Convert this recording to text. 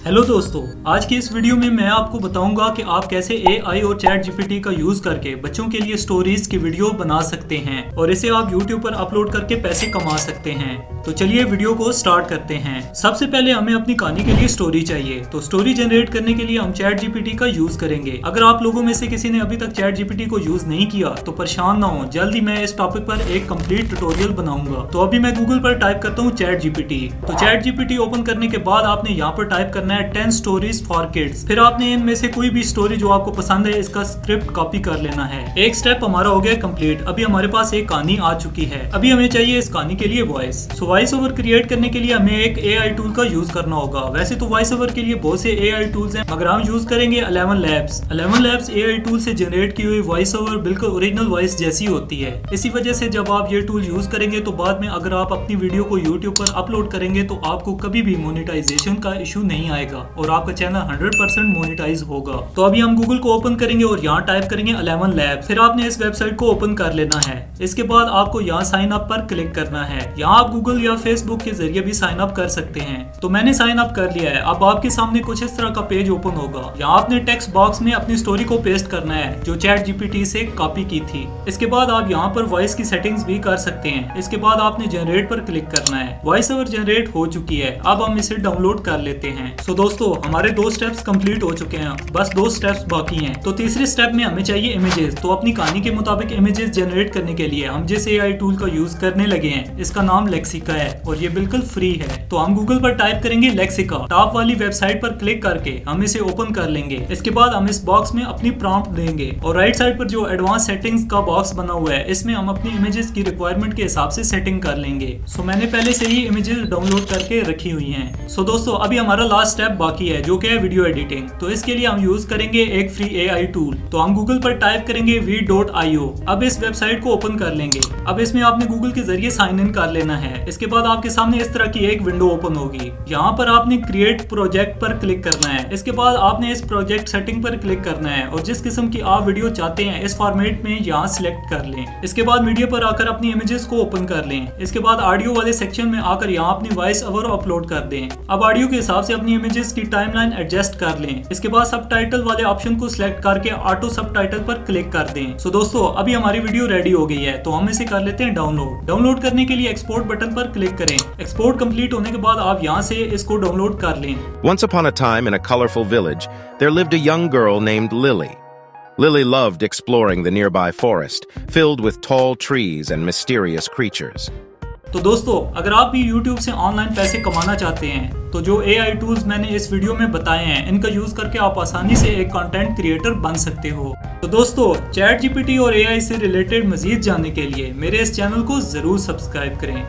Hello दोस्तों, आज की इस वीडियो में मैं आपको बताऊंगा कि आप कैसे AI और चैट जीपीटी का यूज करके बच्चों के लिए स्टोरीज की वीडियो बना सकते हैं और इसे आप YouTube पर अपलोड करके पैसे कमा सकते हैं। तो चलिए वीडियो को स्टार्ट करते हैं। सबसे पहले हमें अपनी कहानी के लिए स्टोरी चाहिए, तो स्टोरी जनरेट करने के लिए हम चैट जीपीटी का यूज करेंगे। अगर आप लोगों में से किसी ने अभी तक चैट जीपीटी को यूज नहीं किया तो परेशान ना हो, जल्दी मैं इस टॉपिक पर एक कंप्लीट ट्यूटोरियल बनाऊंगा। तो अभी मैं गूगल पर टाइप करता हूँ चैट जीपीटी। तो चैट जीपीटी ओपन करने के बाद आपने यहाँ पर टाइप करना है 10 स्टोरीज फॉर किड्स। फिर आपने इनमें से कोई भी स्टोरी जो आपको पसंद है इसका स्क्रिप्ट कॉपी कर लेना है। एक स्टेप हमारा हो गया कंप्लीट। अभी हमारे पास एक कहानी आ चुकी है। अभी हमें चाहिए इस कहानी के लिए voice. So voice over create करने के लिए हमें एक AI टूल का यूज करना होगा। वैसे तो वॉइस ओवर के लिए बहुत से AI टूल्स हैं, मगर हम यूज करेंगे 11 Labs। 11 Labs AI टूल से जनरेट की हुई वॉइस ओवर बिल्कुल ओरिजिनल वॉइस जैसी होती है। इसी वजह से जब आप ये टूल यूज करेंगे तो बाद में अगर आप अपनी वीडियो को YouTube पर अपलोड करेंगे तो आपको कभी भी मोनेटाइजेशन का इशू नहीं आएगा और आपका चैनल 100% मोनेटाइज होगा। तो अभी हम गूगल को ओपन करेंगे और यहाँ टाइप करेंगे 11 Labs। फिर आपने इस वेबसाइट को ओपन कर लेना है। इसके बाद आपको यहाँ साइन अप पर क्लिक करना है। यहाँ आप गूगल या फेसबुक के जरिए भी साइन अप कर सकते हैं। तो मैंने साइन अप कर लिया है। अब आपके सामने कुछ इस तरह का पेज ओपन होगा। यहाँ आपने टेक्स्ट बॉक्स में अपनी स्टोरी को पेस्ट करना है जो चैट जीपीटी से कॉपी की थी। इसके बाद आप यहाँ पर वॉइस की सेटिंग्स भी कर सकते हैं। इसके बाद आपने जनरेट पर क्लिक करना है। वॉइस ओवर जनरेट हो चुकी है। अब हम इसे डाउनलोड कर लेते हैं। सो दोस्तों, हमारे 2 स्टेप्स कंप्लीट हो चुके हैं, बस 2 स्टेप्स बाकी हैं। तो तीसरे स्टेप में हमें चाहिए इमेजेस। तो अपनी कहानी के मुताबिक इमेजेस जनरेट करने के लिए हम जिस AI टूल का यूज करने लगे हैं इसका नाम लेक्सिका है और ये बिल्कुल फ्री है। तो हम गूगल पर टाइप करेंगे लेक्सिका। टॉप वाली वेबसाइट पर क्लिक करके हम इसे ओपन कर लेंगे। इसके बाद हम इस बॉक्स में अपनी प्रॉम्प्ट देंगे और राइट साइड पर जो एडवांस सेटिंग्स का बॉक्स बना हुआ है इसमें हम अपनी इमेजेस की रिक्वायरमेंट के हिसाब से सेटिंग कर लेंगे। सो मैंने पहले से ही इमेजेस डाउनलोड करके रखी हुई हैं। सो दोस्तों, अभी हमारा लास्ट स्टेप बाकी है जो कि है वीडियो एडिटिंग। तो इसके लिए हम यूज करेंगे एक फ्री AI टूल। तो हम गूगल पर टाइप करेंगे v.io। अब इस वेबसाइट को ओपन कर लेंगे। अब इसमें आपने गूगल के जरिए साइन इन कर लेना है। इसके बाद आपके सामने इस तरह की एक विंडो ओपन होगी। यहाँ पर आपने क्रिएट प्रोजेक्ट पर क्लिक करना है। इसके बाद आपने इस प्रोजेक्ट सेटिंग पर क्लिक करना है और जिस किस्म की आप वीडियो चाहते हैं इस फॉर्मेट में यहाँ सिलेक्ट कर लें। इसके बाद मीडिया पर आकर अपनी इमेजेस को ओपन कर लें। इसके बाद ऑडियो वाले सेक्शन में आकर यहाँ अपनी वॉइस ओवर अपलोड कर दें। अब ऑडियो के हिसाब से अपनी इमेजेस की टाइमलाइन एडजस्ट कर लें। इसके बाद सबटाइटल वाले ऑप्शन को सिलेक्ट करके ऑटो सबटाइटल पर क्लिक कर दें। सो दोस्तों, अभी हमारी वीडियो रेडी हो गई है। तो हम इसे कर लेते हैं डाउनलोड। डाउनलोड करने के लिए एक्सपोर्ट बटन पर क्लिक करें। एक्सपोर्ट कंप्लीट होने के बाद आप यहाँ से इसको डाउनलोड कर लें। Once upon a time, in a colorful village, there lived a young girl named Lily. Lily loved exploring the nearby forest, filled with tall trees and mysterious creatures. तो दोस्तों, अगर आप भी YouTube से ऑनलाइन पैसे कमाना चाहते हैं तो जो AI टूल्स मैंने इस वीडियो में बताए हैं इनका यूज करके आप आसानी से एक कंटेंट क्रिएटर बन सकते हो। तो दोस्तों, चैट जीपीटी और AI से रिलेटेड मजीद जानने के लिए मेरे इस चैनल को जरूर सब्सक्राइब करें।